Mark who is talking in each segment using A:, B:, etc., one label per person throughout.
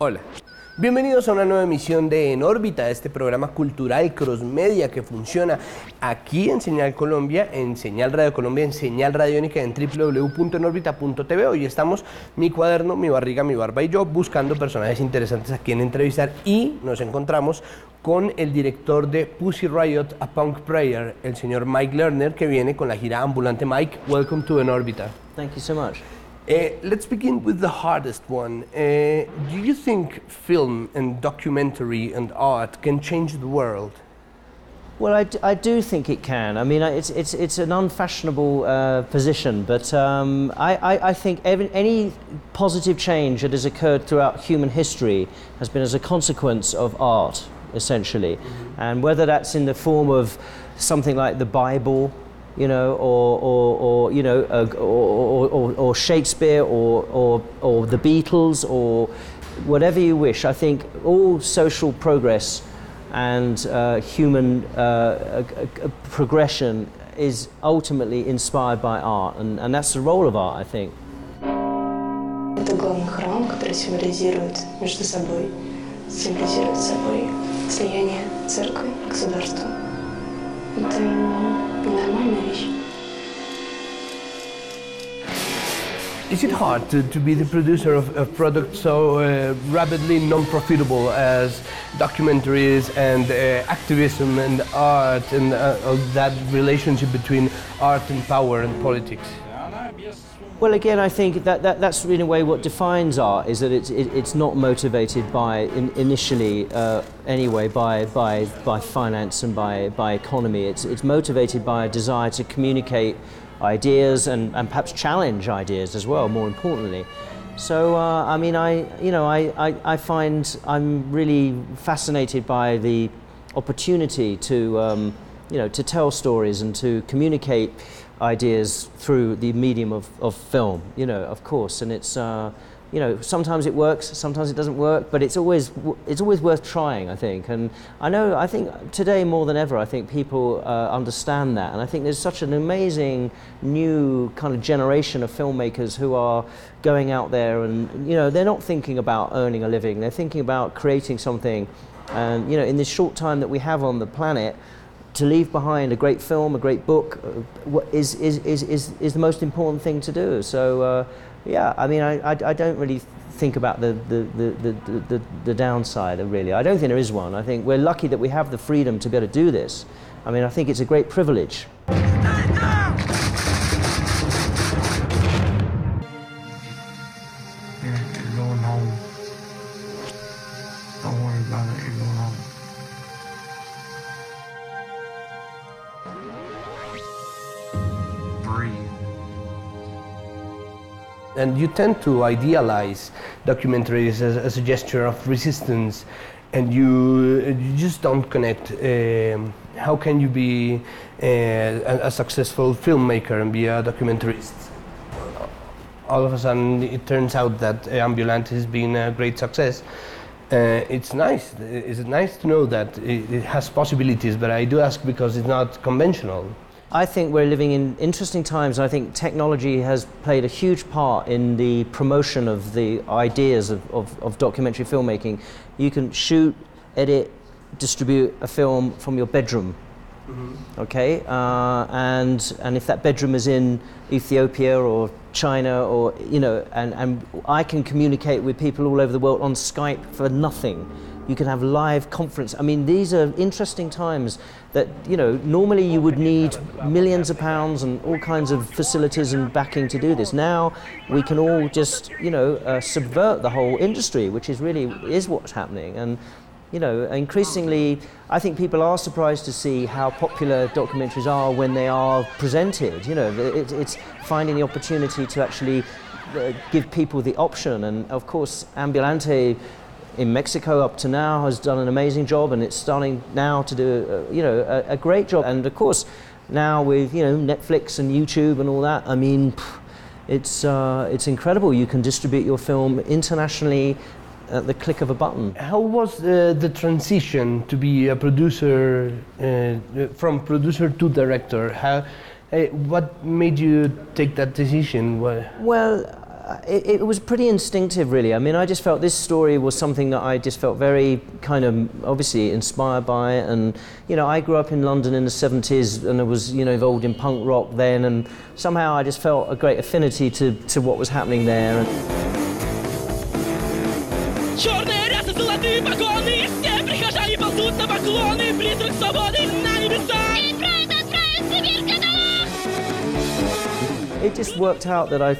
A: Hola, bienvenidos a una nueva emisión de En Órbita, este programa cultural crossmedia que funciona aquí en Señal Colombia, en Señal Radio Colombia, en Señal Radiónica, en www.enorbita.tv. Hoy estamos, mi cuaderno, mi barriga, mi barba y yo, buscando personajes interesantes a quien entrevistar, y nos encontramos con el director de Pussy Riot, A Punk Prayer, el señor Mike Lerner, que viene con la gira ambulante. Mike, welcome to En Órbita.
B: Thank you so much.
A: Let's begin with the hardest one. Do you think film and documentary and art can change the world?
B: Well, I do think it can. I mean, it's an unfashionable position, but I think any positive change that has occurred throughout human history has been as a consequence of art, essentially. Mm-hmm. And whether that's in the form of something like the Bible, you know, or Shakespeare, or the Beatles, or whatever you wish. I think all social progress and human progression is ultimately inspired by art, and that's the role of art, I think.
C: Это главный храм, который символизирует между собой, слияние церкви, государства. Это ненормальная вещь.
A: Is it hard to be the producer of a product so rapidly non-profitable as documentaries and activism and art and that relationship between art and power and politics?
B: Well, again, I think that's in a way what defines art, is that it's not motivated by initially anyway by finance and by economy. It's motivated by a desire to communicate ideas and perhaps challenge ideas as well, more importantly. So I mean, I find I'm really fascinated by the opportunity to to tell stories and to communicate ideas through the medium of film, of course, and it's sometimes it works, sometimes it doesn't work, but it's always worth trying, I think. And I think today more than ever, I think people understand that, and I think there's such an amazing new kind of generation of filmmakers who are going out there, and they're not thinking about earning a living, they're thinking about creating something, and in this short time that we have on the planet, to leave behind a great film, a great book, is the most important thing to do. So yeah, I mean, I don't really think about the downside, really. I don't think there is one. I think we're lucky that we have the freedom to be able to do this. I mean, I think it's a great privilege.
D: You're going home. Don't worry about it, you're going home.
A: And you tend to idealize documentaries as a gesture of resistance, and you just don't connect. How can you be a successful filmmaker and be a documentarist? All of a sudden, it turns out that Ambulante has been a great success. It's nice. It's nice to know that it has possibilities, but I do ask because it's not conventional.
B: I think we're living in interesting times, and I think technology has played a huge part in the promotion of the ideas of documentary filmmaking. You can shoot, edit, distribute a film from your bedroom. Mm-hmm. Okay, and if that bedroom is in Ethiopia or China, or and I can communicate with people all over the world on Skype for nothing. You can have live conference. I mean, these are interesting times that, normally you would need millions of pounds and all kinds of facilities and backing to do this. Now we can all just, subvert the whole industry, which is what's happening. And, increasingly, I think people are surprised to see how popular documentaries are when they are presented. It's finding the opportunity to actually give people the option. And of course, Ambulante in Mexico up to now has done an amazing job, and it's starting now to do a great job. And of course now with Netflix and YouTube and all that, I mean, it's incredible. You can distribute your film internationally at the click of a button.
A: How was the transition to be a producer, from producer to director? What made you take that decision?
B: Well, It was pretty instinctive, really. I mean, I just felt this story was something that I just felt very kind of obviously inspired by. And, you know, I grew up in London in the 70s and I was, you know, involved in punk rock then. And somehow I just felt a great affinity to what was happening there. It just worked out that I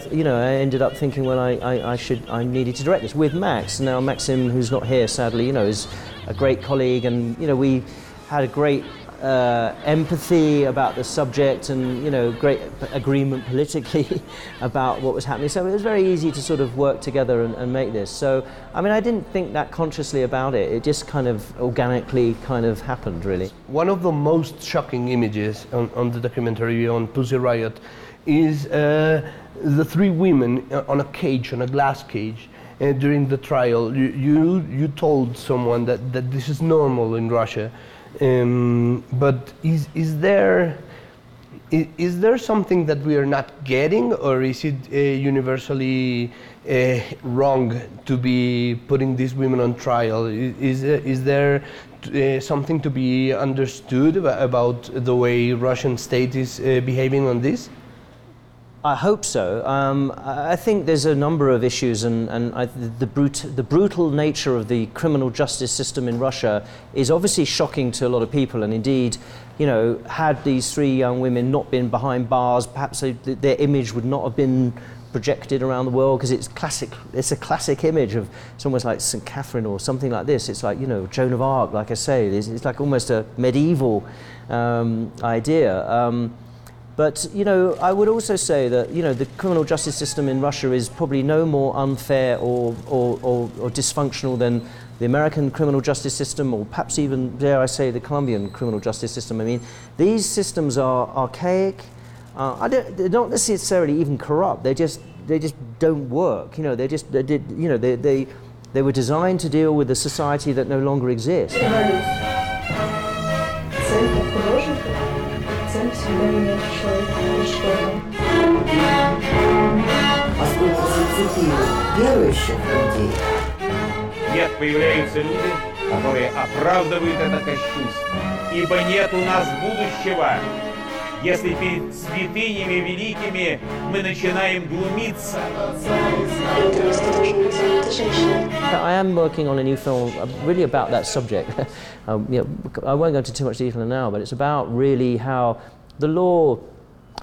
B: ended up thinking, well, I needed to direct this with Max. Now Maxim, who's not here sadly, you know, is a great colleague, and you know, we had a great empathy about the subject, and you know, great agreement politically about what was happening. So it was very easy to sort of work together and make this. So I mean, I didn't think that consciously about it. It just kind of organically kind of happened, really.
A: One of the most shocking images on the documentary on Pussy Riot is the three women on a glass cage during the trial. You told someone that this is normal in Russia, but is there something that we are not getting, or is it universally wrong to be putting these women on trial? Is there something to be understood about the way Russian state is behaving on this?
B: I hope so. I think there's a number of issues, and the brutal nature of the criminal justice system in Russia is obviously shocking to a lot of people. And indeed, you know, had these three young women not been behind bars, perhaps their image would not have been projected around the world, because it's a classic image of, it's almost like St. Catherine or something like this. It's like, you know, Joan of Arc, like I say, it's like almost a medieval idea. But, you know, I would also say that, you know, the criminal justice system in Russia is probably no more unfair or dysfunctional than the American criminal justice system, or perhaps even, dare I say, the Colombian criminal justice system. I mean, these systems are archaic. They're not necessarily even corrupt. They just don't work. You know, they were designed to deal with a society that no longer exists.
E: Нет, появляются люди, которые оправдывают это кощунство. Ибо нет у нас будущего, если перед святынями великими мы начинаем глумиться.
B: I am working on a new film really about that subject. You know, I won't go into too much detail now, but it's about really how the law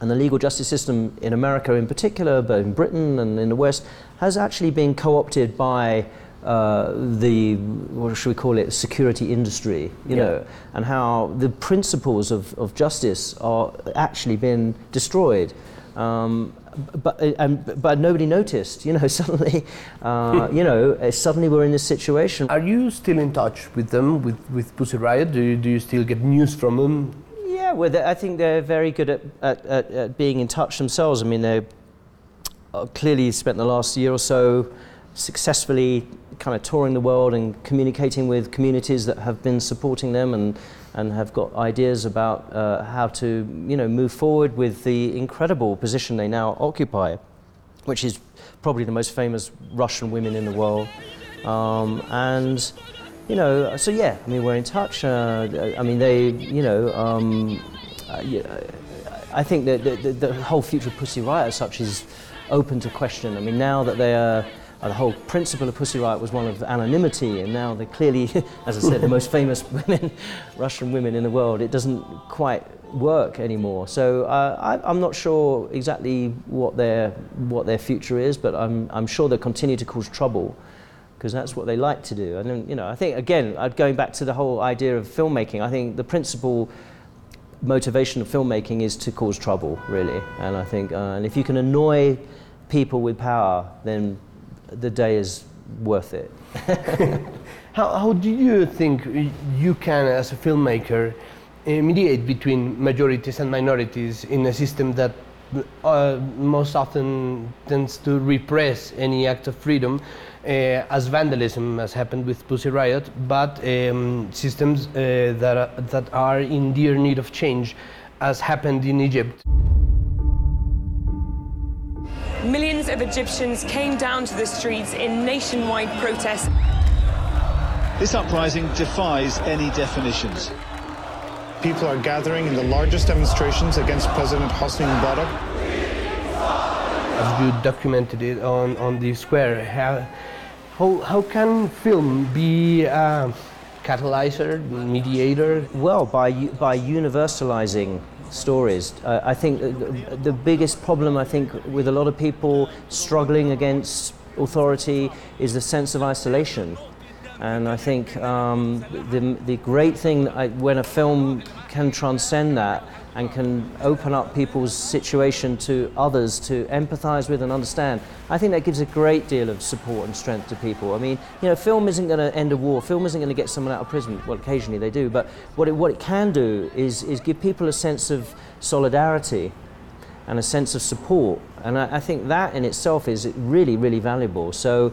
B: and the legal justice system in America in particular, but in Britain and in the West, has actually been co-opted by what should we call it, security industry, you know, and how the principles of justice are actually been destroyed. But nobody noticed, you know, suddenly, you know, suddenly we're in this situation.
A: Are you still in touch with them, with Pussy Riot? Do you still get news from them?
B: Yeah, well, I think they're very good at being in touch themselves. I mean, they clearly spent the last year or so successfully kind of touring the world and communicating with communities that have been supporting them and have got ideas about how to, you know, move forward with the incredible position they now occupy, which is probably the most famous Russian women in the world. And, you know, so yeah, I mean, we're in touch. I mean, they, you know, I think that the whole future of Pussy Riot as such is open to question. I mean, now that they are, the whole principle of Pussy Riot was one of anonymity, and now they're clearly, as I said, the most famous women, Russian women in the world. It doesn't quite work anymore. So I'm not sure exactly what their future is, but I'm sure they'll continue to cause trouble, because that's what they like to do. And then, you know, I think, again, going back to the whole idea of filmmaking, I think the principal motivation of filmmaking is to cause trouble, really. And I think, and if you can annoy people with power, then the day is worth it.
A: How do you think you can, as a filmmaker, mediate between majorities and minorities in a system that most often tends to repress any act of freedom, as vandalism has happened with Pussy Riot, but systems that are in dire need of change, as happened in Egypt?
F: Millions Millions of Egyptians came down to the streets in nationwide protest.
G: This uprising defies any definitions.
H: People are gathering in the largest demonstrations against President Hosni Mubarak.
A: As you documented it on the square, how can film be a catalyzer, mediator?
B: Well, by universalizing stories. I think the biggest problem, I think, with a lot of people struggling against authority is the sense of isolation. And I think the great thing when a film can transcend that and can open up people's situation to others to empathize with and understand, I think that gives a great deal of support and strength to people. I mean, you know, film isn't going to end a war, film isn't going to get someone out of prison, well, occasionally they do, but what it can do is give people a sense of solidarity and a sense of support, and I think that in itself is really, really valuable. So,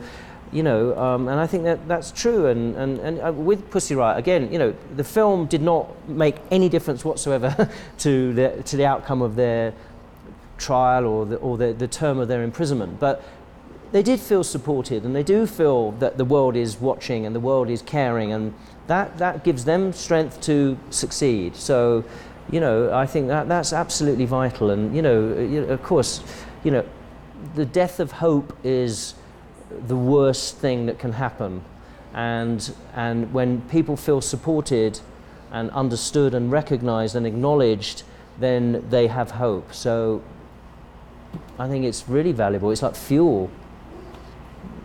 B: you know, and I think that's true, and with Pussy Riot, again, you know, the film did not make any difference whatsoever to the outcome of their trial or the term of their imprisonment, but they did feel supported, and they do feel that the world is watching and the world is caring, and that gives them strength to succeed. So, you know, I think that's absolutely vital, and you know, of course, you know, the death of hope is the worst thing that can happen, and when people feel supported and understood and recognized and acknowledged, then they have hope. So I think it's really valuable. It's like fuel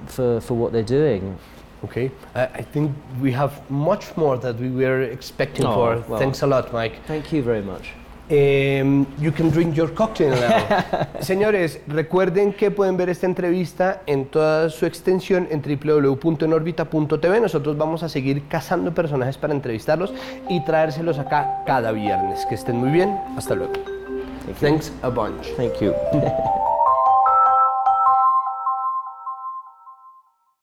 B: for what they're doing.
A: Okay, I think we have much more that we were expecting for. Well, thanks a lot, Mike.
B: Thank you very much.
A: You can drink your cocktail now. Señores, recuerden que pueden ver esta entrevista en toda su extensión en www.enorbita.tv. Nosotros vamos a seguir cazando personajes para entrevistarlos y traérselos acá cada viernes. Que estén muy bien. Hasta luego. Thanks a bunch.
B: Thank you.